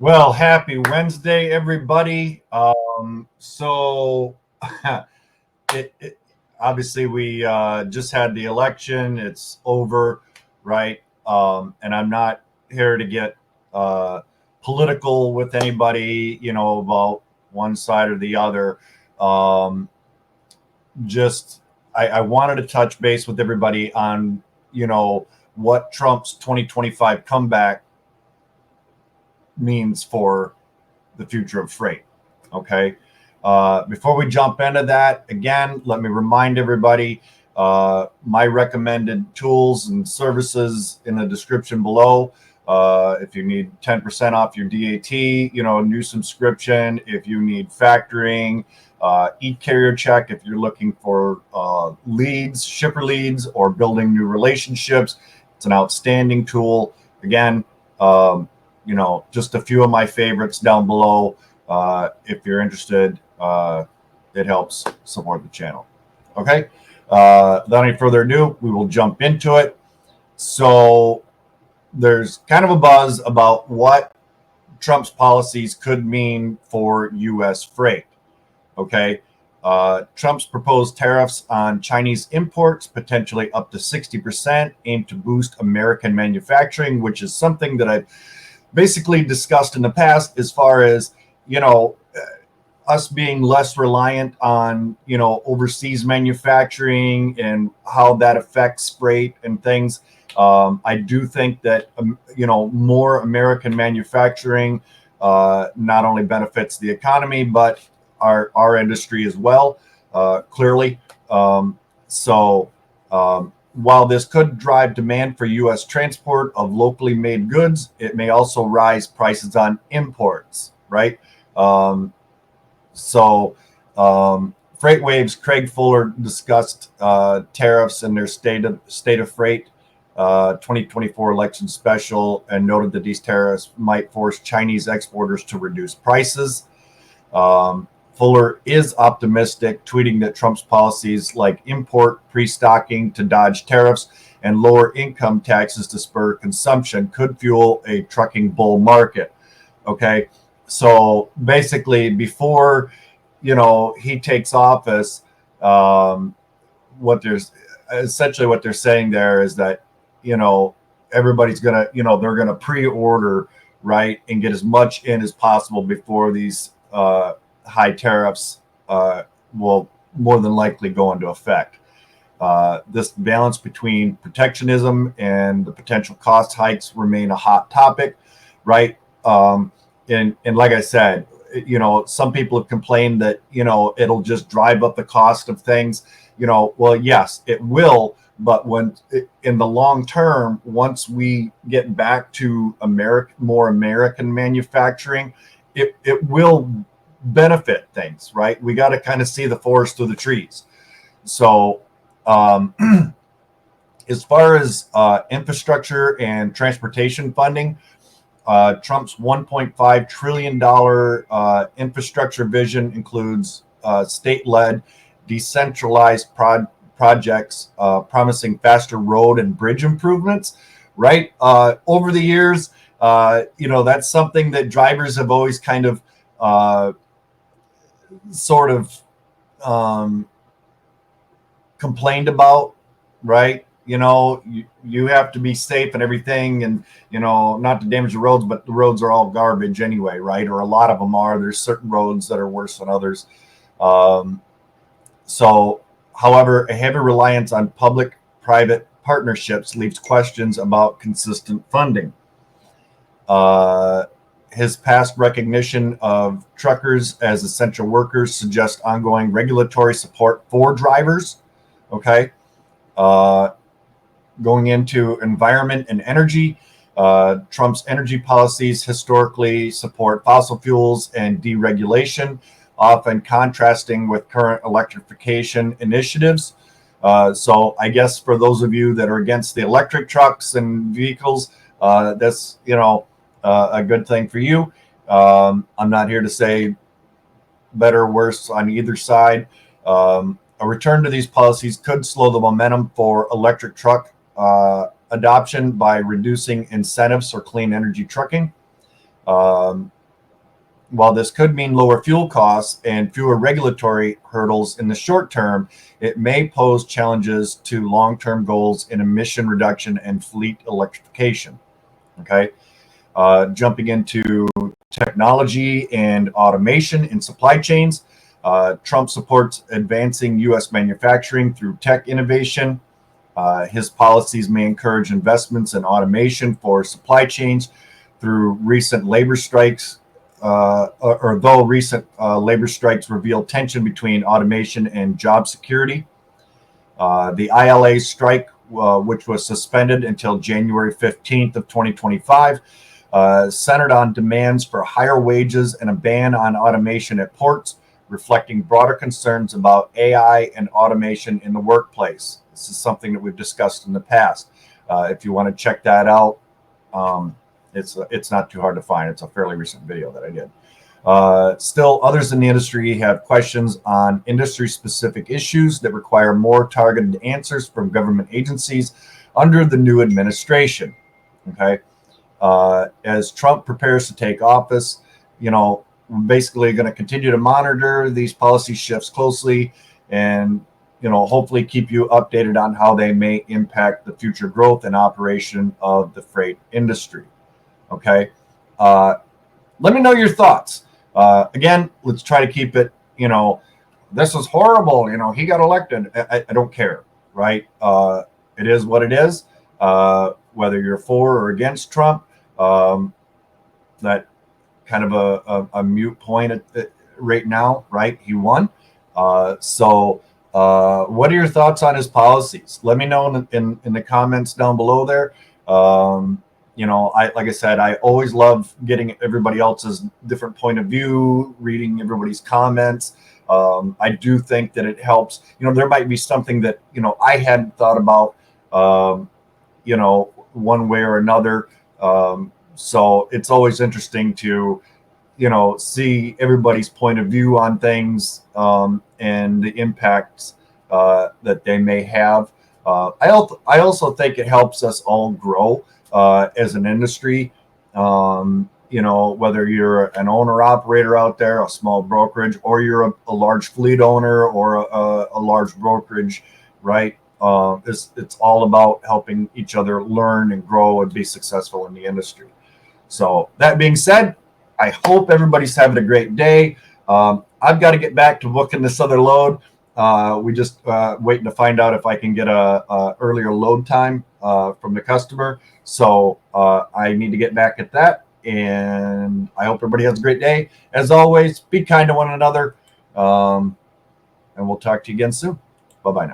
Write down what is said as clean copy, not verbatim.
Well, happy Wednesday, everybody. So it obviously we just had the election. It's over, right? And I'm not here to get uh, political with anybody, about one side or the other. Um, just I wanted to touch base with everybody on, what Trump's 2025 comeback means for the future of freight. Okay. Before we jump into that, again, let me remind everybody my recommended tools and services in the description below. If you need 10% off your DAT, new subscription, if you need factoring, eCarrierCheck, if you're looking for leads, shipper leads, or building new relationships, it's an outstanding tool. Again, just a few of my favorites down below. If you're interested, it helps support the channel. Okay. Without any further ado, we will jump into it. So there's kind of a buzz about what Trump's policies could mean for U.S. freight. Okay. Trump's proposed tariffs on Chinese imports, potentially up to 60%, aim to boost American manufacturing, which is something that I've basically discussed in the past as far as, us being less reliant on, overseas manufacturing and how that affects freight and things. I do think that, more American manufacturing not only benefits the economy, but our industry as well, clearly. While this could drive demand for U.S. transport of locally made goods, it may also rise prices on imports, right? FreightWaves' Craig Fuller discussed tariffs and their state of freight 2024 election special and noted that these tariffs might force Chinese exporters to reduce prices. Fuller is optimistic, tweeting that Trump's policies like import pre-stocking to dodge tariffs and lower income taxes to spur consumption could fuel a trucking bull market. Okay, so basically, before he takes office, what they're saying there is that everybody's gonna they're gonna pre-order, right, and get as much in as possible before these high tariffs will more than likely go into effect. This balance between protectionism and the potential cost hikes remain a hot topic, right? And like I said, some people have complained that, it'll just drive up the cost of things. Well, yes, it will. But in the long term, once we get back to more American manufacturing, it will benefit things, right? We got to kind of see the forest through the trees. So as far as infrastructure and transportation funding, Trump's $1.5 trillion infrastructure vision includes state-led, decentralized projects promising faster road and bridge improvements, right? Over the years, that's something that drivers have always kind of complained about, right? You have to be safe and everything, and not to damage the roads, but the roads are all garbage anyway, right? Or a lot of them are. There's certain roads that are worse than others. However, a heavy reliance on public-private partnerships leaves questions about consistent funding. His past recognition of truckers as essential workers suggests ongoing regulatory support for drivers. Okay. Going into environment and energy, Trump's energy policies historically support fossil fuels and deregulation, often contrasting with current electrification initiatives. So I guess for those of you that are against the electric trucks and vehicles, that's, a good thing for you. I'm not here to say better or worse on either side. A return to these policies could slow the momentum for electric truck adoption by reducing incentives for clean energy trucking. while this could mean lower fuel costs and fewer regulatory hurdles in the short term, it may pose challenges to long-term goals in emission reduction and fleet electrification. Okay. Jumping into technology and automation in supply chains, Trump supports advancing U.S. manufacturing through tech innovation. His policies may encourage investments in automation for supply chains through recent labor strikes, or though recent labor strikes reveal tension between automation and job security. The ILA strike, which was suspended until January 15th of 2025, centered on demands for higher wages and a ban on automation at ports, reflecting broader concerns about AI and automation in the workplace. This is something that we've discussed in the past. If you want to check that out, it's not too hard to find. It's a fairly recent video that I did. Still, others in the industry have questions on industry-specific issues that require more targeted answers from government agencies under the new administration. Okay, as Trump prepares to take office, we're basically going to continue to monitor these policy shifts closely, and hopefully keep you updated on how they may impact the future growth and operation of the freight industry. Okay, let me know your thoughts. Again, let's try to keep it, this is horrible. He got elected. I don't care, right? It is what it is. Whether you're for or against Trump, that kind of a mute point right now, right? He won. So what are your thoughts on his policies? Let me know in the comments down below there. Like I said, I always love getting everybody else's different point of view, reading everybody's comments. I do think that it helps. There might be something that, I hadn't thought about, one way or another. So it's always interesting to, see everybody's point of view on things, and the impacts that they may have. I also think it helps us all grow as an industry. Whether you're an owner operator out there, a small brokerage, or you're a large fleet owner or a large brokerage, right? It's all about helping each other learn and grow and be successful in the industry. So that being said, I hope everybody's having a great day. I've got to get back to booking this other load. We just waiting to find out if I can get a earlier load time from the customer. So I need to get back at that. And I hope everybody has a great day. As always, be kind to one another. And we'll talk to you again soon. Bye-bye now.